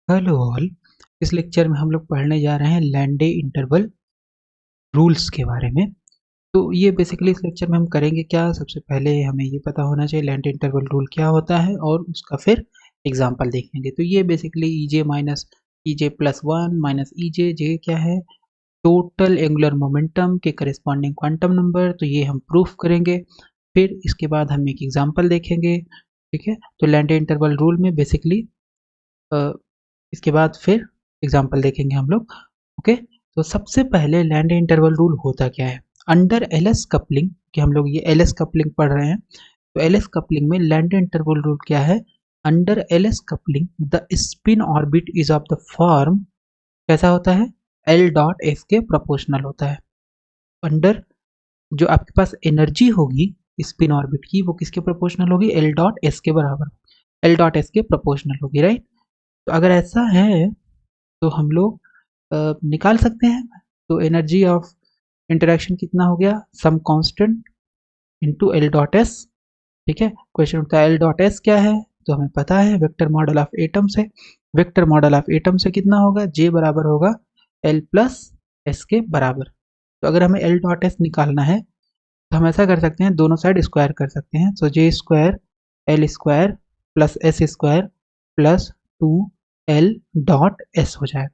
Hello all. इस lecture में हम लोग पढ़ने जा रहे हैं लैंडे इंटरवल रूल्स के बारे में। तो ये बेसिकली इस लेक्चर में हम करेंगे क्या, सबसे पहले हमें ये पता होना चाहिए लैंडे इंटरवल रूल क्या होता है और उसका फिर एग्जांपल देखेंगे। तो ये basically E J minus E J plus one minus E J J क्या है, टोटल एंगुलर मोमेंटम के करस्पॉन्डिंग क्वांटम नंबर। तो ये हम प्रूफ करेंगे, फिर इसके बाद हम एक एग्जाम्पल देखेंगे। ठीक है, तो लैंडे इंटरवल रूल में बेसिकली इसके बाद फिर एग्जाम्पल देखेंगे हम लोग। ओके, तो सबसे पहले लैंडे इंटरवल रूल होता क्या है। अंडर एलएस कपलिंग, कि हम लोग ये एलएस कपलिंग पढ़ रहे हैं, तो एलएस कपलिंग में लैंडे इंटरवल रूल क्या है। Under LS coupling the spin orbit is of the form, कैसा होता है, एल डॉट एस के प्रोपोर्शनल होता है। अंडर जो आपके पास एनर्जी होगी स्पिन ऑर्बिट की, वो किसके प्रोपोर्शनल होगी, एल डॉट एस के बराबर, एल डॉट एस के प्रोपोर्शनल होगी, राइट। तो अगर ऐसा है तो हम लोग निकाल सकते हैं। तो एनर्जी ऑफ इंटरेक्शन कितना हो गया, some constant into L dot S. ठीक है, क्वेश्चन उठता है एल डॉट एस क्या है, तो हमें पता है वेक्टर मॉडल ऑफ एटम से। वेक्टर मॉडल ऑफ एटम से कितना होगा, जे बराबर होगा एल प्लस एस के बराबर। तो अगर हमें एल डॉट एस निकालना है तो हम ऐसा कर सकते हैं, दोनों साइड स्क्वायर कर सकते हैं। So J square L square plus S square plus two L dot S हो जाएगा।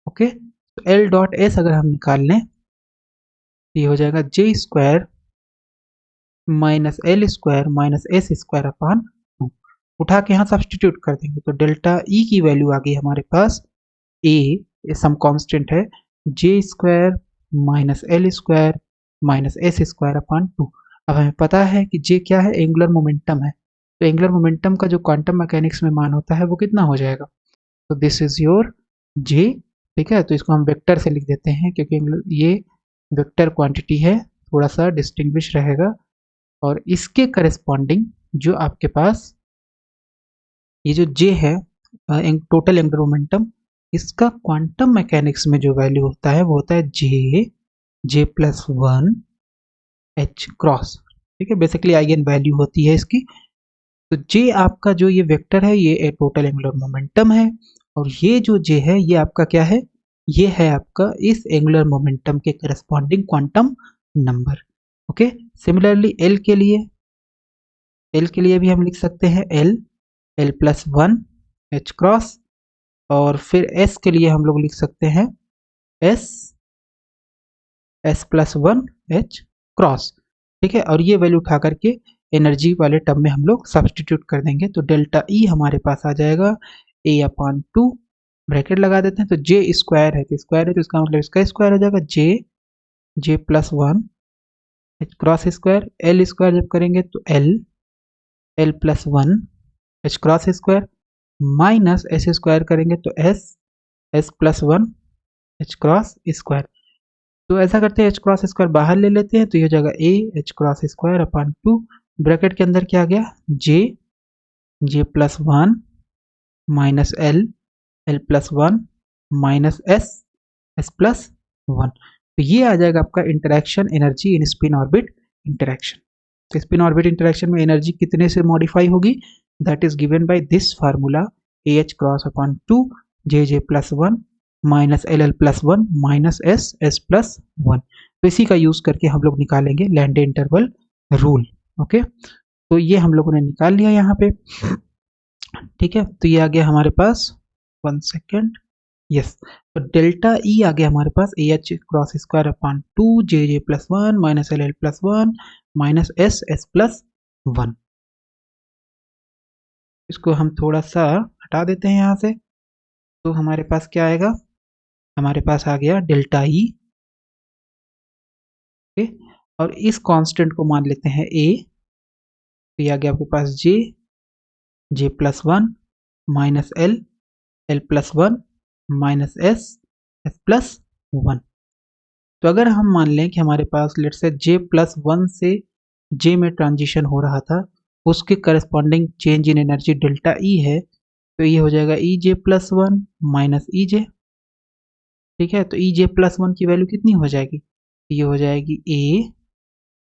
ओके, तो एल डॉट एस अगर हम निकाल लें तो ये हो जाएगा J square minus L square minus S square upon to. उठा के यहाँ सब्सटीट्यूट कर देंगे तो डेल्टा ई की वैल्यू आ गई हमारे पास, ए सम कांस्टेंट है, J square minus L square minus S square upon to. अब हमें पता है कि जे क्या है, एंगुलर मोमेंटम है। तो एंगुलर मोमेंटम का जो क्वांटम मैकेनिक्स में मान होता है वो कितना हो जाएगा, तो दिस इज योर जे। ठीक है, तो इसको हम वेक्टर से लिख देते हैं क्योंकि ये वेक्टर क्वांटिटी है, थोड़ा सा डिस्टिंग्विश रहेगा। और इसके करस्पॉन्डिंग जो आपके पास ये जो जे है, टोटल एंगुलर मोमेंटम, इसका क्वांटम मैकेनिक्स में जो वैल्यू होता है वो होता है जे J plus one H cross. ठीक है, बेसिकली आइगन वैल्यू होती है इसकी। तो जे आपका जो ये वेक्टर है ये टोटल एंगुलर मोमेंटम है, और ये जो जे है ये आपका क्या है, ये है आपका इस एंगुलर मोमेंटम के corresponding quantum number. Okay, similarly L के लिए भी हम लिख सकते हैं L L plus one H cross, और फिर एस के लिए हम लोग लिख सकते हैं S S plus one H cross. ठीक है, और ये वैल्यू उठा करके एनर्जी वाले टर्म में हम लोग सब्सटीट्यूट कर देंगे तो डेल्टा ई हमारे पास आ जाएगा ए अपॉन टू, ब्रैकेट लगा देते हैं। तो जे स्क्वायर है तो स्क्वायर है तो इसका मतलब इसका स्क्वायर हो जाएगा J J plus one H cross square, L square जब करेंगे तो L L plus one H cross square minus S square करेंगे तो S S plus one H cross square. तो ऐसा करते हैं एच क्रॉस स्क्वायर बाहर ले लेते हैं तो ये हो जाएगा A H cross square upon two, bracket के अंदर क्या आ गया J J plus one minus L L plus one minus S S plus one. तो ये आ जाएगा आपका interaction energy in spin orbit interaction. तो स्पिन ऑर्बिट इंटरेक्शन में एनर्जी कितने से मॉडिफाई होगी, that is given by this formula A H cross upon two J J plus one minus L L plus one minus S S plus one. तो इसी का use करके हम लोग निकालेंगे लैंडे इंटरवल रूल। ओके, तो ये हम लोगों ने निकाल लिया यहाँ पे। ठीक है, तो ये आ गया हमारे पास, वन सेकेंड, यस। तो डेल्टा ई आ गया हमारे पास A H cross square upon two J J plus one minus L L plus one minus S S plus one. इसको हम थोड़ा सा हटा देते हैं यहाँ से, तो हमारे पास क्या आएगा, हमारे पास आ गया डेल्टा ई। ओके, और इस कांस्टेंट को मान लेते हैं ए, तो ये आ गया आपके पास J J plus one minus L L plus one minus S S plus one. तो अगर हम मान लें कि हमारे पास लेट से जे प्लस वन से जे में ट्रांजिशन हो रहा था, उसके corresponding change in energy delta E है, तो ये हो जाएगा E J plus one minus E J. ठीक है, तो ई जे प्लस वन की वैल्यू कितनी हो जाएगी, ये हो जाएगी A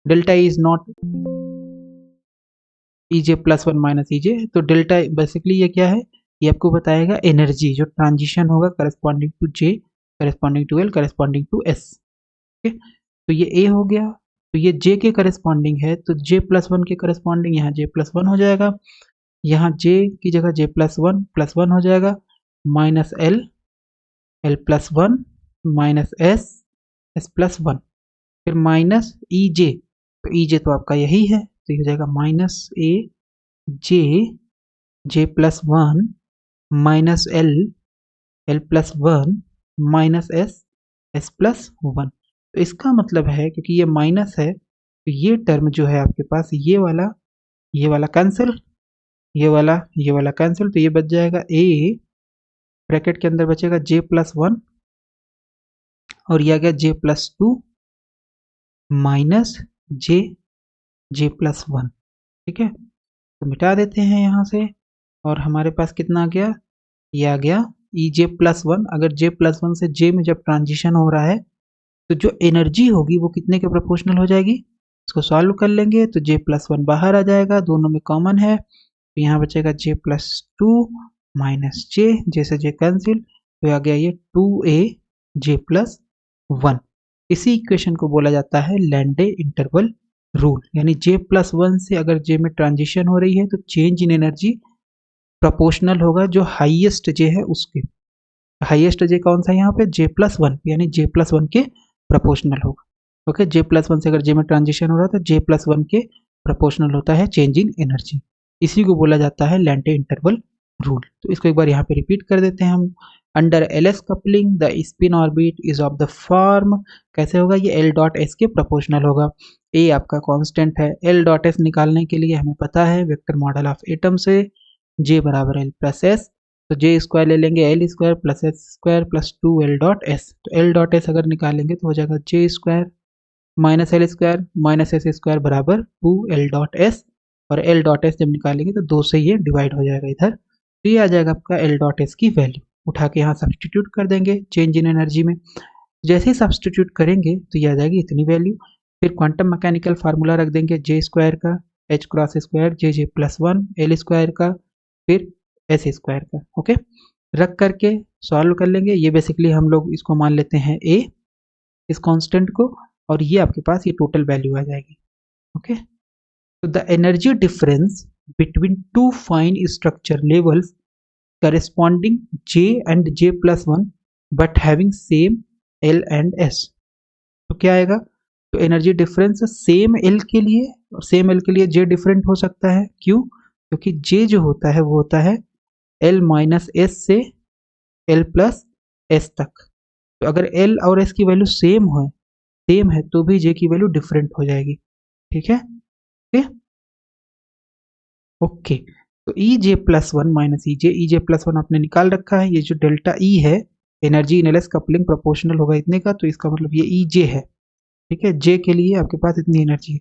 delta E is not E J plus one minus E J, तो डेल्टा बेसिकली ये क्या है, ये आपको बताएगा एनर्जी जो ट्रांजिशन होगा corresponding to J, corresponding to L, corresponding to S. Okay, तो ये ए हो गया। तो ये जे के करस्पॉन्डिंग है, तो जे प्लस वन के करस्पॉन्डिंग यहाँ जे प्लस वन हो जाएगा, यहाँ जे की जगह जे प्लस वन हो जाएगा, minus L, L plus one, minus S, S plus one, फिर माइनस ई जे, तो ई जे तो आपका यही है, तो ये हो जाएगा minus A J, J plus one, minus L, L plus one, minus S, S plus one. तो इसका मतलब है क्योंकि ये माइनस है, तो ये टर्म जो है आपके पास ये वाला कैंसिल, ये वाला कैंसिल, तो ये बच जाएगा ए, ब्रैकेट के अंदर बचेगा जे प्लस वन, और ये आ गया जे प्लस टू, माइनस जे, जे प्लस वन। ठीक है, तो मिटा देते हैं यहाँ से, और हमारे पास कितना आ गया, ये आ गया ई जे प्लस वन। अगर जे प्लस वन से जे में जब ट्रांजिशन हो रहा है तो जो एनर्जी होगी वो कितने के प्रोपोर्शनल हो जाएगी, इसको सॉल्व कर लेंगे तो जे प्लस वन बाहर आ जाएगा, दोनों में कॉमन है, तो यहाँ बचेगा J plus two minus J से जे कैंसिल, तो आ गया ये two A J plus one. इसी इक्वेशन को बोला जाता है लैंडे इंटरवल रूल, यानी जे प्लस वन से अगर जे में ट्रांजिशन हो रही है तो चेंज इन एनर्जी प्रोपोर्शनल होगा जो हाईएस्ट जे है उसके। हाईएस्ट जे कौन सा है यहाँ पे, जे प्लस वन, यानी जे प्लस वन के प्रोपोर्शनल होगा। ओके, जे प्लस वन से अगर जे में ट्रांजिशन हो रहा है तो जे प्लस वन के प्रोपोर्शनल होता है चेंज इन एनर्जी। इसी को बोला जाता है लैंडे इंटरवल रूल। तो इसको एक बार यहाँ पे रिपीट कर देते हैं हम। Under L S coupling the spin orbit is of the form, कैसे होगा, ये एल डॉट एस के प्रोपोर्शनल होगा। ए आपका कांस्टेंट है, एल डॉट एस निकालने के लिए हमें पता है वेक्टर मॉडल ऑफ एटम से जे बराबर एल प्लस एस, तो जे स्क्वायर ले लेंगे L square plus S square plus two L dot S, तो एल डॉट एस अगर निकालेंगे तो हो जाएगा J square minus L square minus S square बराबर टू एल डॉट एस, और एल डॉट एस जब निकालेंगे तो दो से ये डिवाइड हो जाएगा इधर, तो ये आ जाएगा आपका एल डॉट एस की वैल्यू। उठा के यहाँ सब्सटीट्यूट कर देंगे चेंज इन एनर्जी में, जैसे ही सब्सटीट्यूट करेंगे तो ये आ जाएगी इतनी वैल्यू। फिर क्वांटम मैकेनिकल फार्मूला रख देंगे जे स्क्वायर का, एच क्रॉस स्क्वायर जे J plus one, L square का, फिर एस स्क्वायर का। ओके, रख करके सॉल्व कर लेंगे। ये बेसिकली हम लोग इसको मान लेते हैं ए, इस कांस्टेंट को, और ये आपके पास ये टोटल वैल्यू आ जाएगी। ओके, तो the energy difference between two fine structure levels corresponding J and J plus one but having same L and S, तो क्या आएगा, तो एनर्जी डिफरेंस सेम एल के लिए, और सेम एल के लिए जे डिफरेंट हो सकता है, क्यों, क्योंकि जे जो होता है वो होता है एल माइनस एस से एल प्लस एस तक, तो अगर एल और एस की वैल्यू सेम है तो भी जे की वैल्यू डिफरेंट हो जाएगी। ठीक है, ओके, तो E J plus one minus E J plus one आपने निकाल रखा है, ये जो डेल्टा ई है energy in L S coupling proportional होगा इतने का, तो इसका मतलब ये ई जे है। ठीक है, जे के लिए आपके पास इतनी एनर्जी है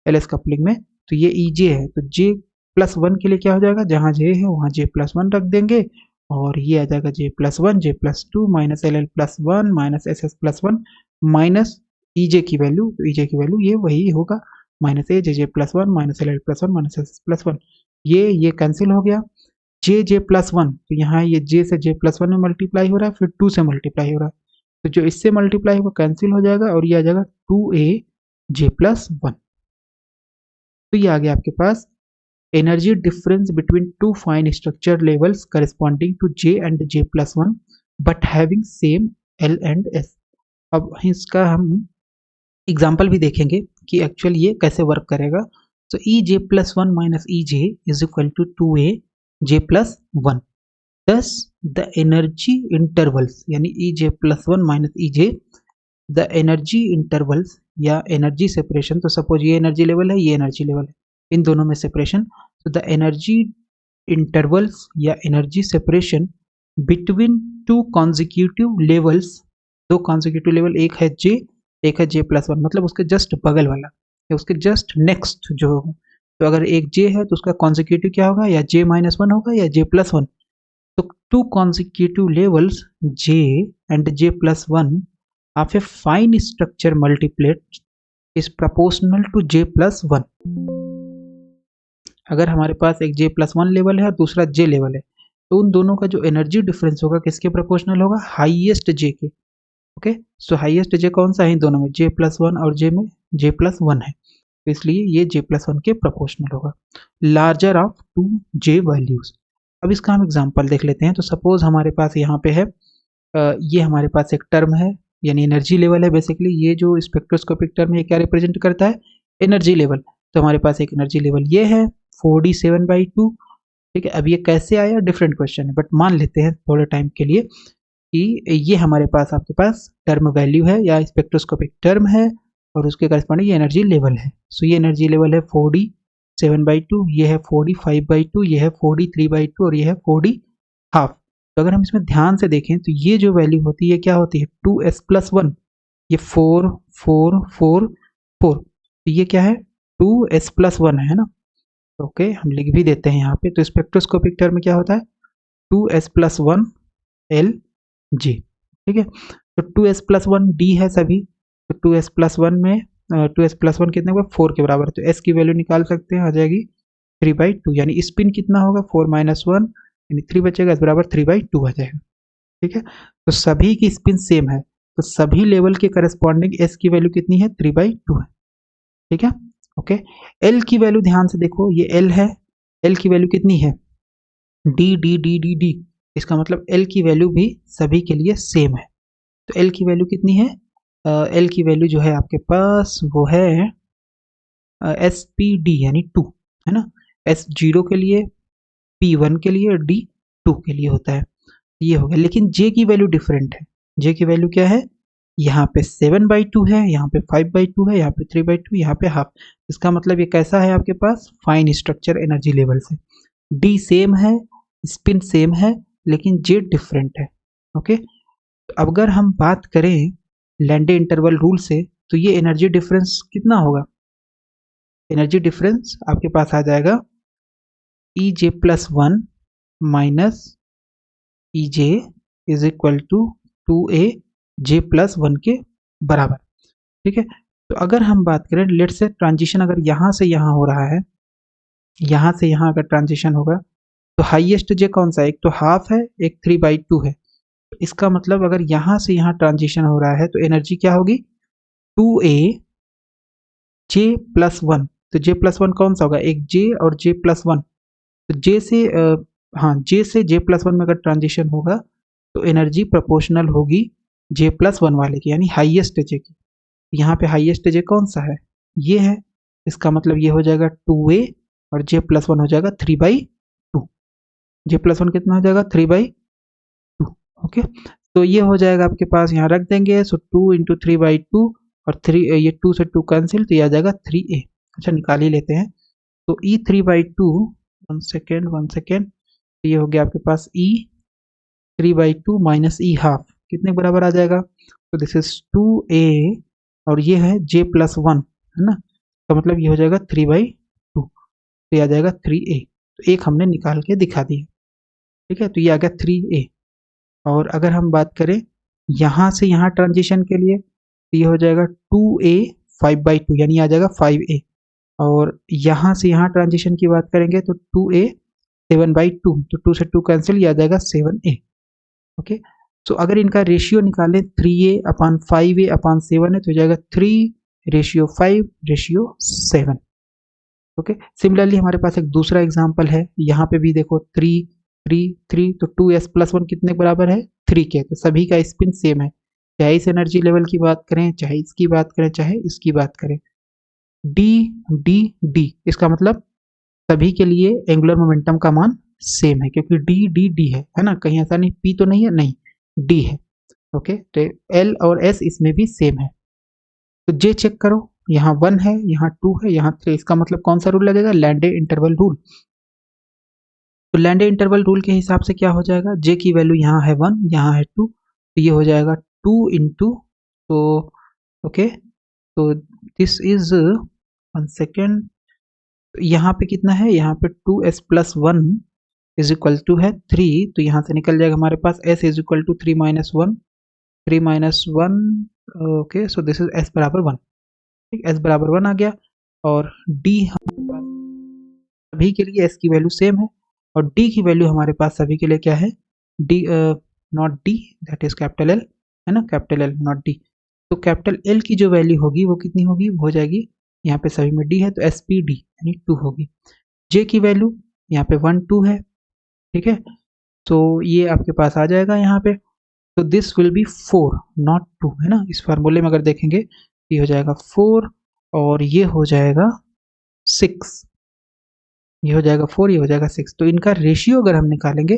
एल एस कपलिंग में, तो ये ई जे है, तो जे प्लस वन के लिए क्या हो जाएगा, जहाँ जे है वहाँ जे प्लस वन रख देंगे, और ये आ जाएगा J plus one, J plus two minus L L plus one minus S S plus one minus E J की वैल्यू, तो ई जे की वैल्यू ये वही होगा, minus A J J plus one minus L L plus one minus S S plus one, ये cancel हो गया। J J plus one, तो यहाँ ये जे से जे प्लस वन में मल्टीप्लाई हो रहा है, फिर टू से मल्टीप्लाई हो रहा है, तो जो इससे मल्टीप्लाई होगा कैंसिल हो जाएगा, और ये आ जाएगा two A J plus one. तो ये आ गया आपके पास energy difference between two fine structure levels corresponding to J and J plus one but having same L and S. अब इसका हम एग्जाम्पल भी देखेंगे कि एक्चुअल ये कैसे वर्क करेगा। तो E J plus one minus E J is equal to two A J plus one, thus the energy intervals, यानी E J plus one minus E J, the energy intervals या energy separation, तो suppose ये energy level है, ये energy level है, इन दोनों में separation, तो द एनर्जी इंटरवल्स या energy separation between two consecutive levels, दो कॉन्जिक्यूटिव लेवल, एक है जे प्लस वन, मतलब उसके जस्ट बगल वाला या उसके जस्ट नेक्स्ट जो होगा, तो अगर एक जे है तो उसका कॉन्जिक्यूटिव क्या होगा, या जे माइनस वन होगा या जे प्लस वन, तो two consecutive levels J and J plus one of a fine structure multiplet is proportional to J plus one. अगर हमारे पास एक जे प्लस वन लेवल है और दूसरा जे लेवल है, तो उन दोनों का जो एनर्जी डिफरेंस होगा किसके प्रोपोर्शनल होगा, हाईएस्ट जे के। ओके, सो हाईएस्ट जे कौन सा है इन दोनों में, J+1 और जे में J+1 है, तो इसलिए ये J+1 के प्रोपोर्शनल होगा। Larger of 2J values. अब इसका हम एग्जांपल देख लेते हैं। तो सपोज हमारे पास यहाँ पे है ये हमारे पास एक टर्म है, यानी एनर्जी लेवल है। बेसिकली ये जो स्पेक्ट्रोस्कोपिक टर्म है क्या रिप्रेजेंट करता है, एनर्जी लेवल। तो हमारे पास एक एनर्जी लेवल ये है 4d7/2। ठीक है, अब ये कैसे आया डिफरेंट क्वेश्चन है, बट मान लेते हैं थोड़े टाइम के लिए कि ये हमारे पास आपके पास टर्म वैल्यू है या स्पेक्ट्रोस्कोपिक टर्म है और उसके करस्पॉन्डिंग ये एनर्जी लेवल है। सो ये एनर्जी लेवल है 4d7/2, ये है 4d5/2, ये है 4d3/2 और ये है 4d½ तो अगर हम इसमें ध्यान से देखें तो ये जो वैल्यू होती है क्या होती है 2s+1, ये 4 4 4 4, तो ये क्या है 2s+1 है ना। ओके, हम लिख भी देते हैं यहाँ पे। तो स्पेक्ट्रोस्कोपिक टर्म क्या होता है 2s+1 Lg। ठीक है, तो 2s+1 d है सभी, तो 2s+1 में 2s+1 कितने को 4 के बराबर, तो s की वैल्यू निकाल सकते हैं, आ जाएगी 3/2, यानी स्पिन कितना होगा 4 - 1 यानी 3 बचेगा, इस बराबर 3/2 आ जाएगा। ठीक है, तो सभी की स्पिन सेम है, तो सभी लेवल के करस्पॉन्डिंग s की वैल्यू कितनी है 3/2 है। ठीक है, ओके। l की वैल्यू ध्यान से देखो, ये l है, l की वैल्यू कितनी है d d d d d, इसका मतलब l की वैल्यू भी सभी के लिए सेम है। तो l की वैल्यू कितनी है, l की वैल्यू जो है आपके पास वो है SPD यानी 2 है ना। S0 के लिए, P1 के लिए, D2 के लिए होता है, ये हो गया। लेकिन J की वैल्यू डिफरेंट है। J की वैल्यू क्या है, यहाँ पे 7/2 है, यहाँ पे 5/2 है, यहाँ पे 3/2, यहाँ पे ½ इसका मतलब ये कैसा है आपके पास फाइन स्ट्रक्चर एनर्जी लेवल से। D सेम है, स्पिन सेम है, लेकिन J डिफरेंट है। ओके, तो अगर हम बात करें लैंडे इंटरवल रूल से तो ये एनर्जी डिफरेंस कितना होगा, एनर्जी डिफरेंस आपके पास आ जाएगा EJ+1 minus EJ is equal to 2AJ+1 के बराबर। ठीक है, तो अगर हम बात करें लेट से ट्रांजिशन अगर यहाँ से यहाँ हो रहा है, यहाँ से यहाँ अगर ट्रांजिशन होगा तो हाईएस्ट जे कौन सा है, एक तो ½ है, एक 3/2 है। तो इसका मतलब अगर यहाँ से यहाँ ट्रांजिशन हो रहा है तो एनर्जी क्या होगी 2AJ+1। तो J+1 कौन सा होगा, एक J और J+1, तो J से हाँ J से J+1 में अगर ट्रांजिशन होगा तो एनर्जी प्रोपोर्शनल होगी J+1 वाले की, यानी हाईएस्ट जे की। यहाँ पे हाईएस्ट जे कौन सा है, ये है, इसका मतलब ये हो जाएगा 2A और J+1 हो जाएगा 3/2। J+1 कितना हो जाएगा 3/2। ओके, तो ये हो जाएगा आपके पास, यहाँ रख देंगे। सो 2 × 3/2 और 3, ये 2 से 2 कैंसिल, तो ये आ जाएगा 3A। अच्छा, निकाल ही लेते हैं। तो E 3/2, 1 सेकेंड, तो ये हो गया आपके पास E 3/2 माइनस E½ कितने के बराबर आ जाएगा, तो दिस इज 2A और ये है J+1 है ना, तो मतलब ये हो जाएगा 3/2, तो ये आ जाएगा 3A। तो एक हमने निकाल के दिखा दिया। ठीक है, तो ये आ गया 3A। और अगर हम बात करें यहाँ से यहाँ ट्रांजिशन के लिए तो ये हो जाएगा 2A 5/2 यानी आ जाएगा 5A। और यहाँ से यहाँ ट्रांजिशन की बात करेंगे तो 2A 7/2, तो 2 से 2 कैंसिल, ये आ जाएगा 7A। ओके, तो अगर इनका रेशियो निकालें 3A/5A/7 है तो हो जाएगा 3:5:7। ओके, सिमिलरली हमारे पास एक दूसरा एग्जांपल है, यहाँ पे भी देखो 3 3 3, तो 2s+1 कितने बराबर है 3 के, तो सभी का स्पिन सेम है, चाहे इस एनर्जी लेवल की बात करें, चाहे इसकी बात करें, चाहे इसकी बात करें। D D D इसका मतलब सभी के लिए एंगुलर मोमेंटम का मान सेम है, क्योंकि D D D है ना, कहीं ऐसा नहीं P तो नहीं है, नहीं D है। ओके, तो L और S इसमें भी सेम है। तो J चेक करो, यहाँ 1 है, यहाँ 2 है, यहाँ 3, इसका मतलब कौन सा रूल लगेगा, लैंडे इंटरवल रूल। तो लैंडे इंटरवल रूल के हिसाब से क्या हो जाएगा, J की वैल्यू यहाँ है 1, यहाँ है 2, तो ये हो जाएगा 2 × तो ओके, तो दिस इज 1 सेकेंड, यहाँ पे कितना है, यहाँ पे 2s+1 इज इक्वल टू है 3, तो यहाँ से निकल जाएगा हमारे पास s is equal to 3 - 1, 3 - 1। Okay, so this is s बराबर 1। ठीक, s बराबर 1 आ गया। और d हमारे पास सभी के लिए s की वैल्यू सेम है, और डी की वैल्यू हमारे पास सभी के लिए क्या है, D not D, that is capital L, है ना, कैपिटल एल नॉट डी। तो कैपिटल एल की जो वैल्यू होगी वो कितनी होगी, हो जाएगी, यहाँ पे सभी में डी है तो एस पी डी यानी 2 होगी। जे की वैल्यू यहाँ पे 1 2 है, ठीक है, तो ये आपके पास आ जाएगा यहाँ पे। तो दिस विल बी 4 नॉट 2, है ना, इस फार्मूले में अगर देखेंगे ये हो जाएगा 4 और ये हो जाएगा 6, ये हो जाएगा 4, ये हो जाएगा 6। तो इनका रेशियो अगर हम निकालेंगे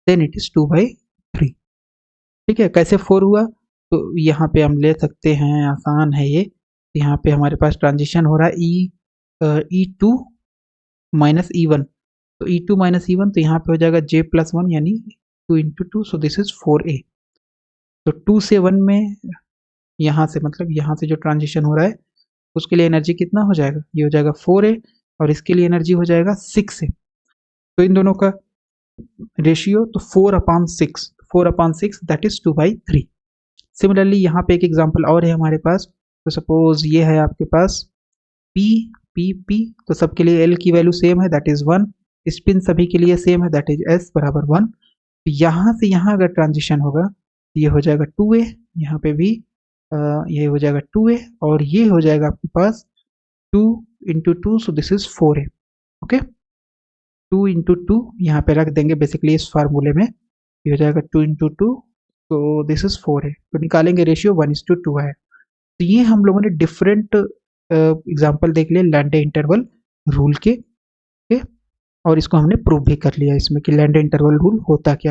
देन इट इज 2/3। ठीक है, कैसे 4 हुआ, तो यहाँ पे हम ले सकते हैं, आसान है ये। यहाँ पे हमारे पास ट्रांजिशन हो रहा है E2 माइनस E1, तो E2 माइनस E1, तो यहाँ पे हो जाएगा J+1 यानी 2 into 2, so this is 4A। तो 2 से 1 में यहाँ से मतलब यहाँ से जो ट्रांजिशन हो रहा है उसके लिए एनर्जी कितना हो जाएगा, ये हो जाएगा 4A और इसके लिए एनर्जी हो जाएगा 6A। तो इन दोनों का रेशियो तो 4/6, 4/6 दैट इज 2/3। सिमिलरली यहाँ पे एक एग्जांपल और है हमारे पास, तो सपोज ये है आपके पास P P P, तो सबके लिए L की वैल्यू सेम है दैट इज 1, स्पिन सभी के लिए सेम है दैट इज S बराबर 1। तो यहाँ से यहाँ अगर ट्रांजिशन होगा ये हो जाएगा 2A, यहाँ पे भी ये हो जाएगा 2A और ये हो जाएगा आपके पास 2 into 2, so this is 4A। Okay, 2 into 2 यहाँ पे रख देंगे बेसिकली इस फार्मूले में, ये हो जाएगा 2 इंटू 2, तो दिस इज 4A। तो निकालेंगे रेशियो 1:2 है। तो ये हम लोगों ने डिफरेंट एग्जाम्पल देख लिए लैंडे इंटरवल रूल के, और इसको हमने प्रूव भी कर लिया इसमें कि लैंडे इंटरवल रूल होता क्या है।